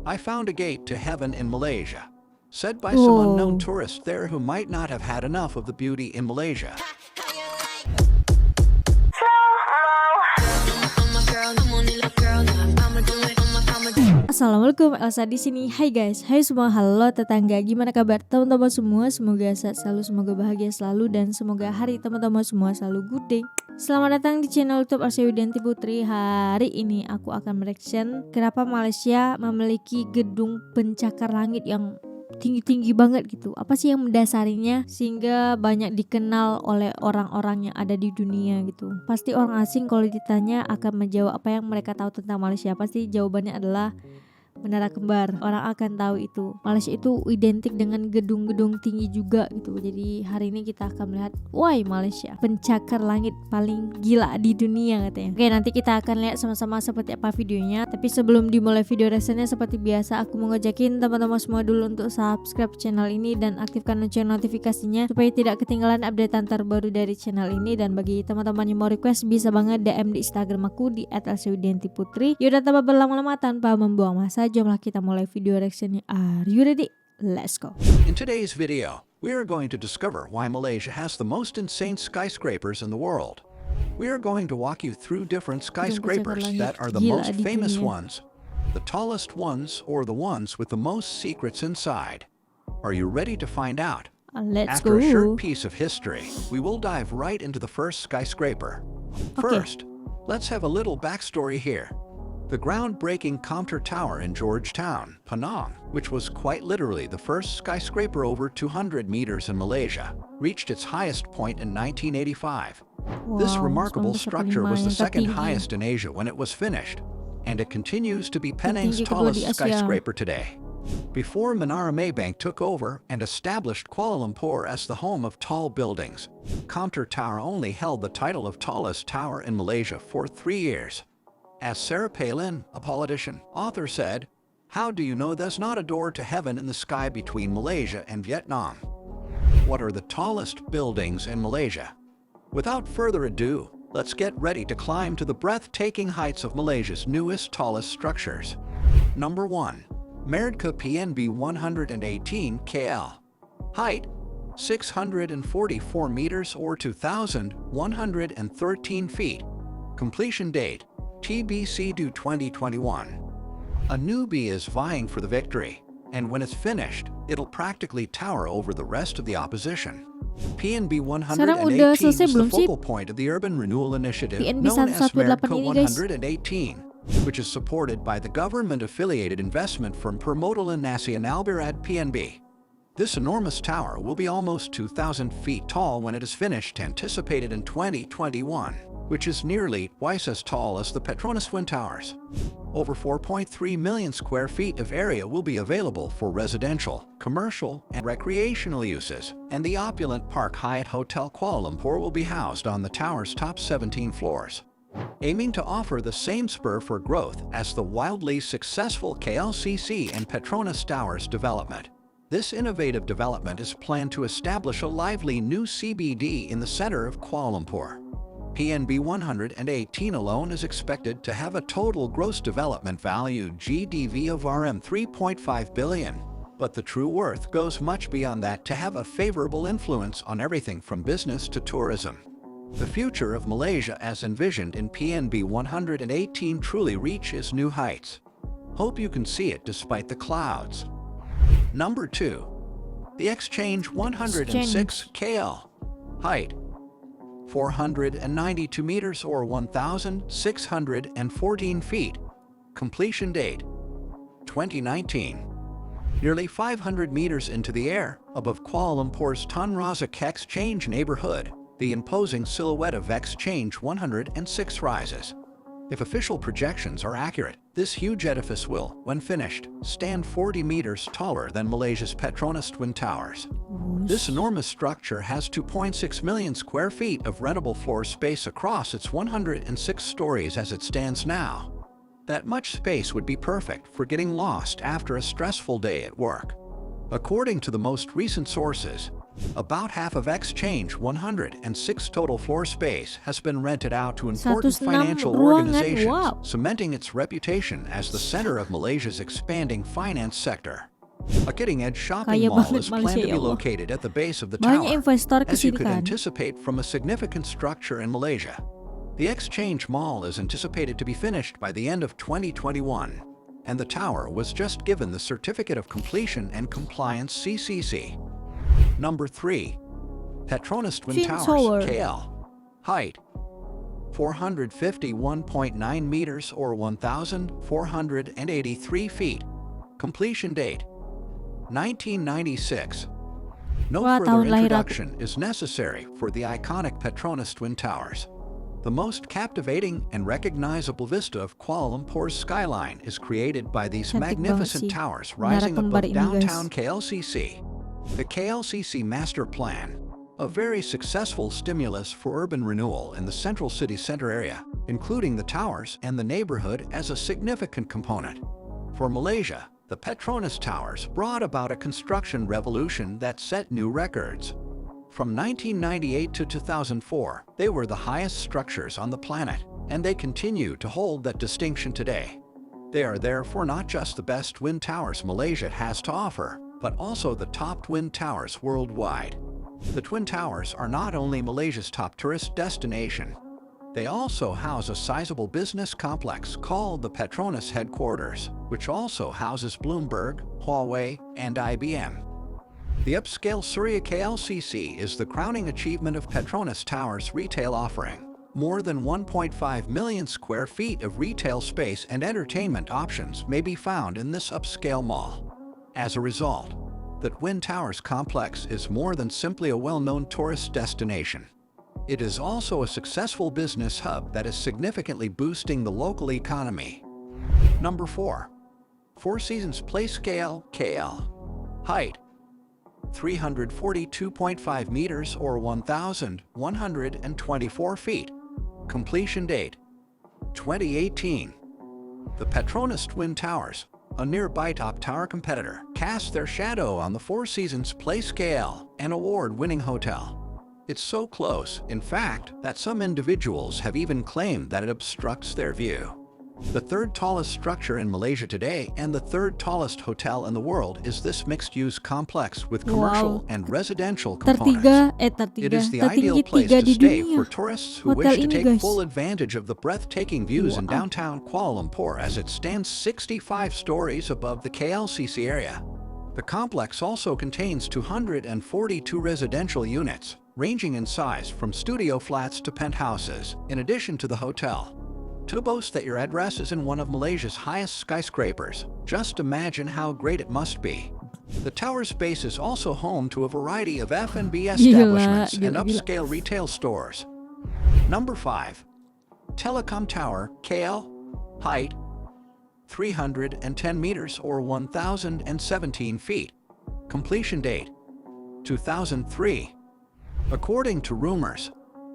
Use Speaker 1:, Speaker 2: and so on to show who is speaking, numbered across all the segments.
Speaker 1: I found a gate to heaven in Malaysia, said by some unknown tourist there who might not have had enough of the beauty in Malaysia.
Speaker 2: Assalamualaikum, Elsa di sini. Hai guys, hai semua, halo tetangga. Gimana kabar teman-teman semua? Semoga sehat selalu, semoga bahagia selalu, dan semoga hari teman-teman semua selalu good day. Selamat datang di channel YouTube Elsa Widianti Putri. Hari ini aku akan mereaction kenapa Malaysia memiliki gedung pencakar langit yang tinggi-tinggi banget gitu. Apa sih yang mendasarinya sehingga banyak dikenal oleh orang-orang yang ada di dunia gitu. Pasti orang asing kalau ditanya akan menjawab apa yang mereka tahu tentang Malaysia. Pasti jawabannya adalah menara kembar. Orang akan tahu itu. Malaysia itu identik dengan gedung-gedung tinggi juga gitu. Jadi hari ini kita akan melihat why Malaysia pencakar langit paling gila di dunia katanya. Oke, nanti kita akan lihat sama-sama seperti apa videonya. Tapi sebelum dimulai video reaksinya, seperti biasa aku mau ngajakin teman-teman semua dulu untuk subscribe channel ini dan aktifkan lonceng notifikasinya supaya tidak ketinggalan updatean terbaru dari channel ini. Dan bagi teman-teman yang mau request bisa banget DM di Instagram aku di @elsawidiantiputri. Yaudah, tanpa berlama-lama, tanpa membuang masa, jomlah kita mulai video reactionnya. Are you ready? Let's go.
Speaker 1: In today's video, we are going to discover why Malaysia has the most insane skyscrapers in the world. We are going to walk you through different skyscrapers that are the most famous ones, the tallest ones, or the ones with the most secrets inside. Are you ready to find out?
Speaker 2: Let's
Speaker 1: After
Speaker 2: go.
Speaker 1: a short piece of history, we will dive right into the first skyscraper. First, let's have a little backstory here. The groundbreaking Compter Tower in Georgetown, Penang, which was quite literally the first skyscraper over 200 meters in Malaysia, reached its highest point in 1985. This remarkable structure was the second highest in Asia when it was finished, and it continues to be Penang's tallest skyscraper today. Before Menara Maybank took over and established Kuala Lumpur as the home of tall buildings, Compter Tower only held the title of tallest tower in Malaysia for 3 years. As Sarah Palin, a politician, author said, "How do you know there's not a door to heaven in the sky between Malaysia and Vietnam?" What are the tallest buildings in Malaysia? Without further ado, let's get ready to climb to the breathtaking heights of Malaysia's newest, tallest structures. Number 1. Menemukan PNB 118 KL. Height 644 meters or 2,113 feet. Completion date TBC due 2021. A newbie is vying for the victory, and when it's finished, it'll practically tower over the rest of the opposition. PNB 118 is the focal point of the Urban Renewal Initiative known as Menemukan 118, which is supported by the government-affiliated investment firm Permodalan Nasional Berhad PNB. This enormous tower will be almost 2,000 feet tall when it is finished, anticipated in 2021. Which is nearly twice as tall as the Petronas Twin Towers. Over 4.3 million square feet of area will be available for residential, commercial, and recreational uses, and the opulent Park Hyatt Hotel Kuala Lumpur will be housed on the tower's top 17 floors. Aiming to offer the same spur for growth as the wildly successful KLCC and Petronas Towers development. This innovative development is planned to establish a lively new CBD in the center of Kuala Lumpur. PNB 118 alone is expected to have a total gross development value GDV of Rm 3.5 billion, but the true worth goes much beyond that to have a favorable influence on everything from business to tourism. The future of Malaysia as envisioned in PNB 118 truly reaches new heights. Hope you can see it despite the clouds. Number 2. The Exchange 106 KL. Height 492 meters or 1,614 feet. Completion date 2019. Nearly 500 meters into the air, above Kuala Lumpur's Tun Razak Exchange neighborhood, the imposing silhouette of Exchange 106 rises. If official projections are accurate, this huge edifice will, when finished, stand 40 meters taller than Malaysia's Petronas Twin Towers. This enormous structure has 2.6 million square feet of rentable floor space across its 106 stories as it stands now. That much space would be perfect for getting lost after a stressful day at work. According to the most recent sources, About half of Exchange 106 total floor space has been rented out to important
Speaker 2: 106
Speaker 1: financial
Speaker 2: ruangan,
Speaker 1: organizations,
Speaker 2: wow.
Speaker 1: cementing its reputation as the center of Malaysia's expanding finance sector. A cutting-edge shopping
Speaker 2: Kaya
Speaker 1: mall
Speaker 2: banget
Speaker 1: is planned
Speaker 2: Malaysia,
Speaker 1: to
Speaker 2: ya
Speaker 1: be
Speaker 2: Allah.
Speaker 1: located at the base of the
Speaker 2: Banyak
Speaker 1: tower,
Speaker 2: investor
Speaker 1: as you
Speaker 2: kesini
Speaker 1: could
Speaker 2: kan.
Speaker 1: anticipate from a significant structure in Malaysia. The Exchange Mall is anticipated to be finished by the end of 2021, and the tower was just given the Certificate of Completion and Compliance (CCC). Number 3. Petronas Twin
Speaker 2: Twin
Speaker 1: Towers,
Speaker 2: Tower.
Speaker 1: KL. Height 451.9 meters or 1,483 feet. Completion date 1996. No
Speaker 2: Wah,
Speaker 1: further
Speaker 2: tahun lahir aku.
Speaker 1: introduction is necessary for the iconic Petronas Twin Towers. The most captivating and recognizable vista of Kuala Lumpur's skyline is created by these
Speaker 2: Cantik
Speaker 1: magnificent
Speaker 2: banget sih.
Speaker 1: towers
Speaker 2: Menara
Speaker 1: rising
Speaker 2: kembar
Speaker 1: above
Speaker 2: ini, guys.
Speaker 1: downtown KLCC. The KLCC Master Plan, a very successful stimulus for urban renewal in the central city center area, including the towers and the neighborhood as a significant component. For Malaysia, the Petronas Towers brought about a construction revolution that set new records. From 1998 to 2004, they were the highest structures on the planet, and they continue to hold that distinction today. They are therefore not just the best twin towers Malaysia has to offer, but also the top twin towers worldwide. The Twin Towers are not only Malaysia's top tourist destination, they also house a sizable business complex called the Petronas Headquarters, which also houses Bloomberg, Huawei, and IBM. The upscale Surya KLCC is the crowning achievement of Petronas Towers' retail offering. More than 1.5 million square feet of retail space and entertainment options may be found in this upscale mall. As a result, the Twin Towers complex is more than simply a well-known tourist destination. It is also a successful business hub that is significantly boosting the local economy. Number 4. Four Seasons Place KL. Height 342.5 meters or 1,124 feet. Completion date 2018. The Petronas Twin Towers, a nearby top tower competitor, cast their shadow on the Four Seasons Place KL, an award-winning hotel. It's so close, in fact, that some individuals have even claimed that it obstructs their view. The third tallest structure in Malaysia today and the third tallest hotel in the world is this mixed-use complex with commercial and residential components. It is the ideal place to stay for tourists who wish to take full advantage of the breathtaking views in downtown Kuala Lumpur as it stands 65 stories above the KLCC area. The complex also contains 242 residential units, ranging in size from studio flats to penthouses, in addition to the hotel. To boast that your address is in one of Malaysia's highest skyscrapers, just imagine how great it must be. The tower's base is also home to a variety of F&B establishments and upscale retail stores. Number 5. Telecom Tower, KL. Height 310 meters or 1,017 feet. Completion date 2003. According to rumors,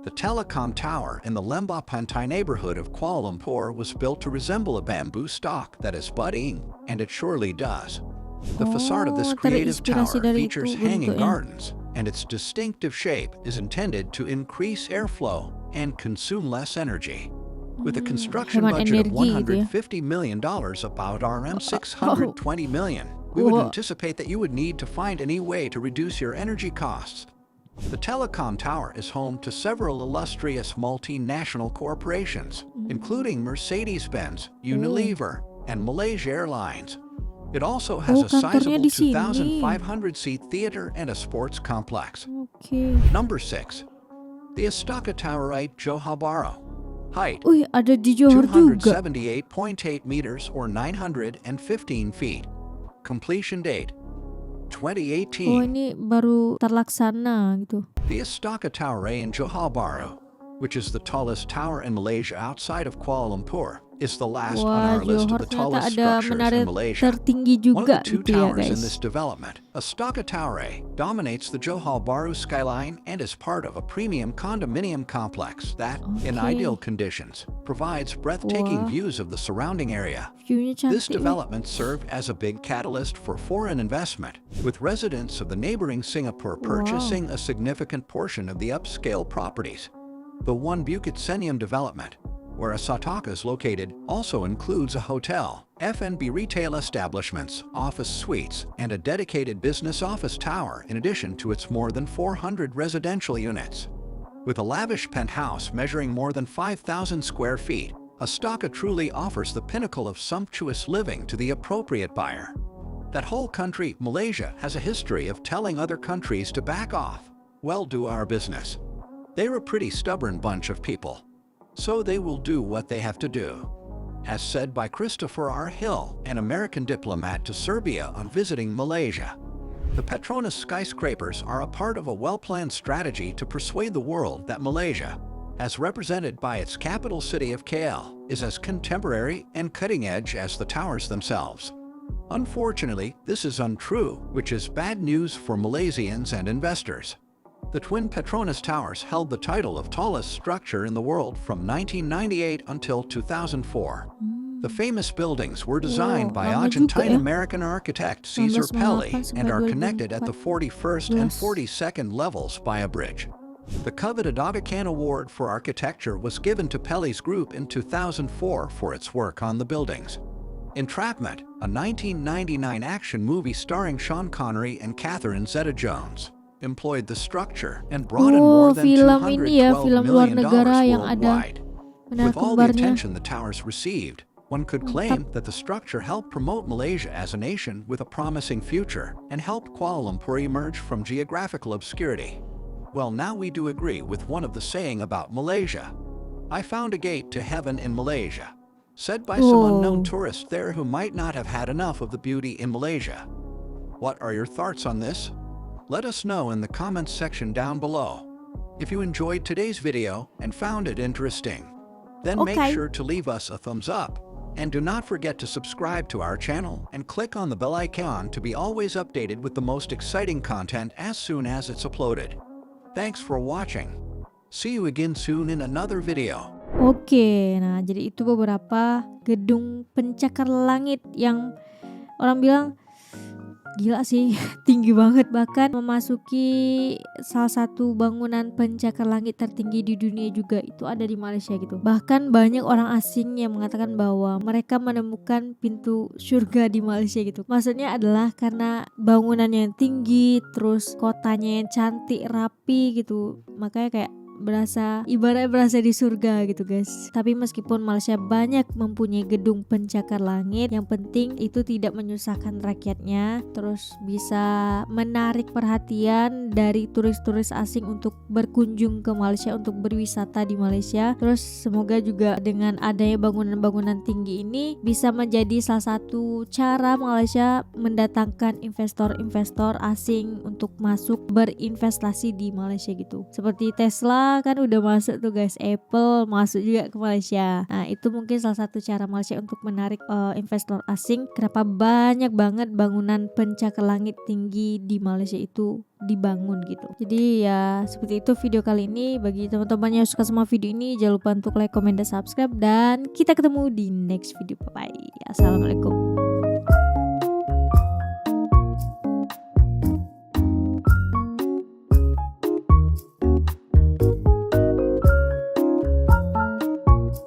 Speaker 1: the Telecom Tower in the Lembah Pantai neighborhood of Kuala Lumpur was built to resemble a bamboo stalk that is budding, and it surely does. The facade of this creative tower features hanging gardens, and its distinctive shape is intended to increase airflow and consume less energy. With a construction budget of $150 million, about $620 million, we would anticipate that you would need to find any way to reduce your energy costs. The Telecom Tower is home to several illustrious multinational corporations, including Mercedes-Benz, Unilever, and Malaysia Airlines. It also has a sizable 2,500-seat theater and a sports complex. Number 6. The Istaka Tower at Johor Bahru. Height
Speaker 2: ada di Johor juga.
Speaker 1: 278.8 meters or 915 feet. Completion date 2018.
Speaker 2: Oh, ini baru terlaksana gitu.
Speaker 1: The Istaka Tower in Johor Bahru, which is the tallest tower in Malaysia outside of Kuala Lumpur, is the last on
Speaker 2: Wah,
Speaker 1: our list of
Speaker 2: Johor
Speaker 1: the
Speaker 2: ternyata
Speaker 1: tallest
Speaker 2: ada
Speaker 1: structures
Speaker 2: menara
Speaker 1: in Malaysia.
Speaker 2: tertinggi
Speaker 1: One of
Speaker 2: juga
Speaker 1: the two
Speaker 2: gitu ya
Speaker 1: towers in
Speaker 2: guys.
Speaker 1: this development, Astaka Tower A, dominates the Johor Bahru skyline and is part of a premium condominium complex that, in
Speaker 2: Oke.
Speaker 1: ideal conditions, provides breathtaking
Speaker 2: Wah.
Speaker 1: views of the surrounding area.
Speaker 2: View-nya
Speaker 1: This
Speaker 2: cantik nih.
Speaker 1: development served as a big catalyst for foreign investment, with residents of the neighboring Singapore purchasing a significant portion of the upscale properties. The One Bukit Senyum development, where Asataka is located, also includes a hotel, F&B retail establishments, office suites, and a dedicated business office tower in addition to its more than 400 residential units. With a lavish penthouse measuring more than 5,000 square feet, Astaka truly offers the pinnacle of sumptuous living to the appropriate buyer. That whole country, Malaysia, has a history of telling other countries to back off. Well, do our business. They're a pretty stubborn bunch of people. So they will do what they have to do. As said by Christopher R. Hill, an American diplomat to Serbia on visiting Malaysia. The Petronas skyscrapers are a part of a well-planned strategy to persuade the world that Malaysia, as represented by its capital city of KL, is as contemporary and cutting-edge as the towers themselves. Unfortunately, this is untrue, which is bad news for Malaysians and investors. The twin Petronas towers held the title of tallest structure in the world from 1998 until 2004. The famous buildings were designed by
Speaker 2: lama juga ya.
Speaker 1: Argentine-American architect Cesar Pelli
Speaker 2: 1998
Speaker 1: and are
Speaker 2: sampai
Speaker 1: connected at the 41st and
Speaker 2: 2014.
Speaker 1: 42nd levels by a bridge. The coveted Aga Khan Award for Architecture was given to Pelli's group in 2004 for its work on the buildings. Entrapment, a 1999 action movie starring Sean Connery and Catherine Zeta-Jones, employed the structure and brought in more than
Speaker 2: film ini ya,
Speaker 1: $212
Speaker 2: film luar
Speaker 1: million
Speaker 2: negara yang ada
Speaker 1: worldwide.
Speaker 2: menara
Speaker 1: With all the
Speaker 2: kembarnya.
Speaker 1: attention the towers received, one could claim that the structure helped promote Malaysia as a nation with a promising future and helped Kuala Lumpur emerge from geographical obscurity. Well, now we do agree with one of the saying about Malaysia. I found a gate to heaven in Malaysia, said by some unknown tourist there who might not have had enough of the beauty in Malaysia. What are your thoughts on this? Let us know in the comments section down below. If you enjoyed today's video and found it interesting, then make sure to leave us a thumbs up. And do not forget to subscribe to our channel and click on the bell icon to be always updated with the most exciting content as soon as it's uploaded. Thanks for watching. See you again soon in another video.
Speaker 2: Oke, nah jadi itu beberapa gedung pencakar langit yang orang bilang gila sih, tinggi banget, bahkan memasuki salah satu bangunan pencakar langit tertinggi di dunia juga itu ada di Malaysia gitu. Bahkan banyak orang asing yang mengatakan bahwa mereka menemukan pintu surga di Malaysia gitu. Maksudnya adalah karena bangunannya yang tinggi, terus kotanya yang cantik, rapi gitu. Makanya kayak ibaratnya berasa di surga gitu guys. Tapi meskipun Malaysia banyak mempunyai gedung pencakar langit, yang penting itu tidak menyusahkan rakyatnya, terus bisa menarik perhatian dari turis-turis asing untuk berkunjung ke Malaysia, untuk berwisata di Malaysia. Terus semoga juga dengan adanya bangunan-bangunan tinggi ini bisa menjadi salah satu cara Malaysia mendatangkan investor-investor asing untuk masuk berinvestasi di Malaysia gitu. Seperti Tesla kan udah masuk tuh guys, Apple masuk juga ke Malaysia. Nah itu mungkin salah satu cara Malaysia untuk menarik investor asing. Kenapa banyak banget bangunan pencakar langit tinggi di Malaysia itu dibangun gitu. Jadi ya seperti itu video kali ini. Bagi teman-teman yang suka sama video ini, jangan lupa untuk like, comment, dan subscribe. Dan kita ketemu di next video. Bye bye. Assalamualaikum.